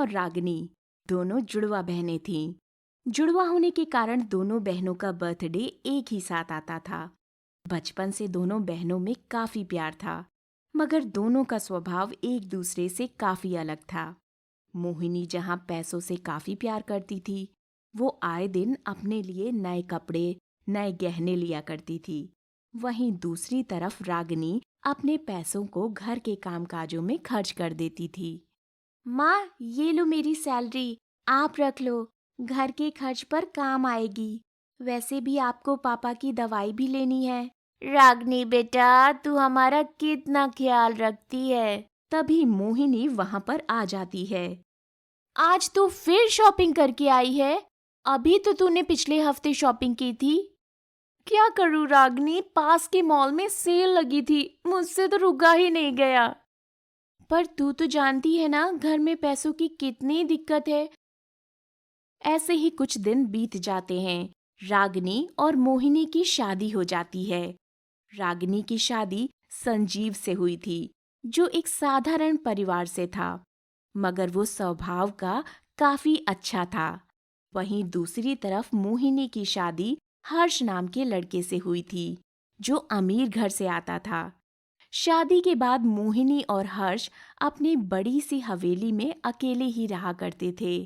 और रागिनी दोनों जुड़वा बहनें थीं। जुड़वा होने के कारण दोनों बहनों का बर्थडे एक ही साथ आता था। बचपन से दोनों बहनों में काफी प्यार था, मगर दोनों का स्वभाव एक दूसरे से काफी अलग था। मोहिनी जहाँ पैसों से काफी प्यार करती थी, वो आए दिन अपने लिए नए कपड़े, नए गहने लिया करती थी। वहीं दूसरी तरफ रागिनी अपने पैसों को घर के कामकाजों में खर्च कर देती थी। माँ, ये लो मेरी सैलरी, आप रख लो, घर के खर्च पर काम आएगी। वैसे भी आपको पापा की दवाई भी लेनी है। रागिनी बेटा, तू हमारा कितना ख्याल रखती है। तभी मोहिनी वहां पर आ जाती है। आज तू फिर शॉपिंग करके आई है? अभी तो तूने पिछले हफ्ते शॉपिंग की थी। क्या करूं रागिनी, पास के मॉल में सेल लगी थी, मुझसे तो रुका ही नहीं गया। पर तू तो जानती है ना, घर में पैसों की कितनी दिक्कत है। ऐसे ही कुछ दिन बीत जाते हैं। रागिनी और मोहिनी की शादी हो जाती है। रागिनी की शादी संजीव से हुई थी, जो एक साधारण परिवार से था, मगर वो स्वभाव का काफी अच्छा था। वहीं दूसरी तरफ मोहिनी की शादी हर्ष नाम के लड़के से हुई थी, जो अमीर घर से आता था। शादी के बाद मोहिनी और हर्ष अपनी बड़ी सी हवेली में अकेले ही रहा करते थे।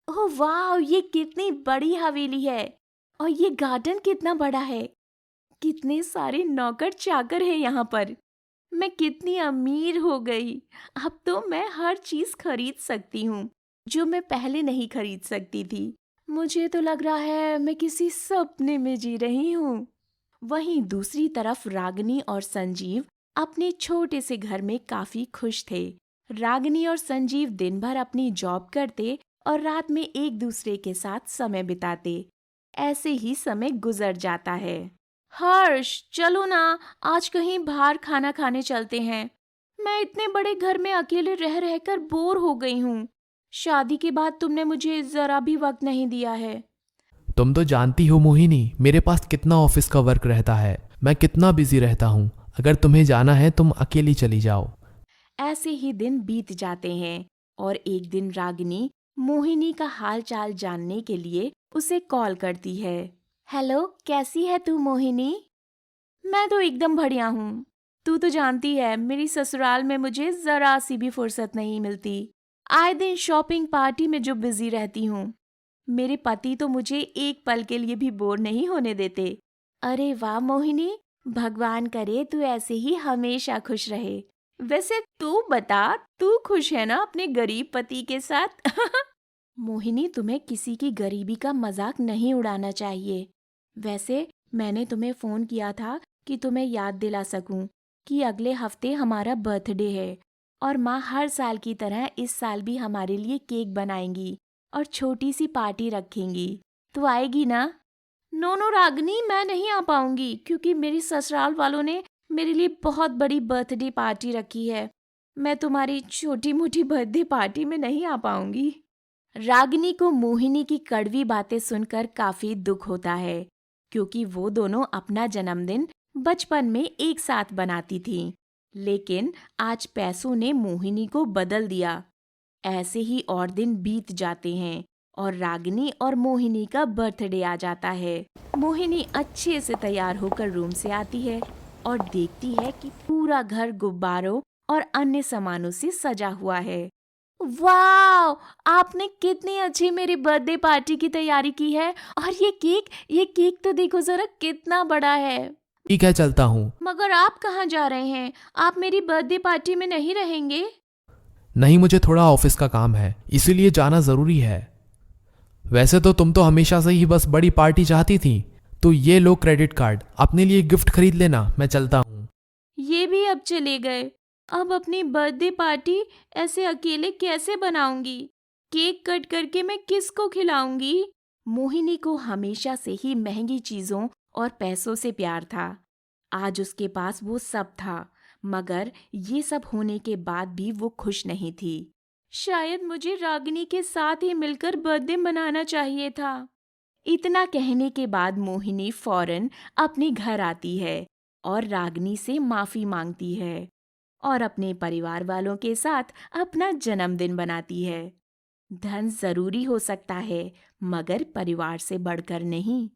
ओह वाह, ये कितनी बड़ी हवेली है और ये गार्डन कितना बड़ा है। कितने सारे नौकर चाकर हैं यहाँ पर। मैं कितनी अमीर हो गई। अब तो मैं हर चीज खरीद सकती हूँ, जो मैं पहले नहीं खरीद सकती थी। मुझे तो लग रहा है मैं किसी सपने में जी रही हूँ। वहीं दूसरी तरफ रागिनी और संजीव अपने छोटे से घर में काफी खुश थे। रागिनी और संजीव दिन भर अपनी जॉब करते और रात में एक दूसरे के साथ समय बिताते। ऐसे ही समय गुजर जाता है। हर्ष, चलो ना, आज कहीं बाहर खाना खाने चलते हैं। मैं इतने बड़े घर में अकेले रह रहकर बोर हो गई हूँ। शादी के बाद तुमने मुझे जरा भी वक्त नहीं दिया है। तुम तो जानती हो मोहिनी, मेरे पास कितना ऑफिस का वर्क रहता है, मैं कितना बिजी रहता हूँ। अगर तुम्हें जाना है तुम अकेली चली जाओ। ऐसे ही दिन बीत जाते हैं और एक दिन रागिनी मोहिनी का हाल चाल जानने के लिए उसे कॉल करती है। हेलो, कैसी है तू मोहिनी? मैं तो एकदम बढ़िया हूँ। तू तो जानती है, मेरी ससुराल में मुझे जरा सी भी फुर्सत नहीं मिलती। आए दिन शॉपिंग पार्टी में जो बिजी रहती हूँ। मेरे पति तो मुझे एक पल के लिए भी बोर नहीं होने देते। अरे वाह मोहिनी, भगवान करे तू ऐसे ही हमेशा खुश रहे। वैसे तू बता, तू खुश है ना अपने गरीब पति के साथ? मोहिनी, तुम्हें किसी की गरीबी का मजाक नहीं उड़ाना चाहिए। वैसे मैंने तुम्हें फोन किया था कि तुम्हें याद दिला सकूं कि अगले हफ्ते हमारा बर्थडे है और माँ हर साल की तरह इस साल भी हमारे लिए केक बनाएंगी और छोटी सी पार्टी रखेंगी। तो आएगी ना? नो नो रागिनी, मैं नहीं आ पाऊंगी क्योंकि मेरी ससुराल वालों ने मेरे लिए बहुत बड़ी बर्थडे पार्टी रखी है। मैं तुम्हारी छोटी मोटी बर्थडे पार्टी में नहीं आ पाऊंगी। रागिनी को मोहिनी की कड़वी बातें सुनकर काफी दुख होता है, क्योंकि वो दोनों अपना जन्मदिन बचपन में एक साथ बनाती थीं। लेकिन आज पैसों ने मोहिनी को बदल दिया। ऐसे ही और दिन बीत जाते हैं और रागिनी और मोहिनी का बर्थडे आ जाता है। मोहिनी अच्छे से तैयार होकर रूम से आती है और देखती है कि पूरा घर गुब्बारों और अन्य सामानों से सजा हुआ है। वाह! आपने कितनी अच्छी मेरी बर्थडे पार्टी की तैयारी की है। और ये केक तो देखो जरा कितना बड़ा है। ठीक है, चलता हूँ। मगर आप कहाँ जा रहे हैं? आप मेरी बर्थडे पार्टी में नहीं रहेंगे? नहीं, मुझे थोड़ा ऑफिस का काम है, इसीलिए जाना ज़रूरी है। वैसे तो तुम तो हमेशा से ही बस बड़ी पार्टी चाहती थी, तो ये लो क्रेडिट कार्ड, अपने लिए गिफ्ट खरीद लेना। मैं चलता हूँ। ये भी अब चले गए। अब अपनी बर्थडे पार्टी ऐसे अकेले कैसे बनाऊंगी? केक कट करके मैं किसको खिलाऊंगी? मोहिनी को हमेशा से ही महंगी चीजों और पैसों से प्यार था। आज उसके पास वो सब था, मगर ये सब होने के बाद भी वो खुश नहीं थी। शायद मुझे रागिनी के साथ ही मिलकर बर्थडे मनाना चाहिए था। इतना कहने के बाद मोहिनी फौरन अपने घर आती है और रागिनी से माफी मांगती है और अपने परिवार वालों के साथ अपना जन्मदिन बनाती है। धन जरूरी हो सकता है, मगर परिवार से बढ़कर नहीं।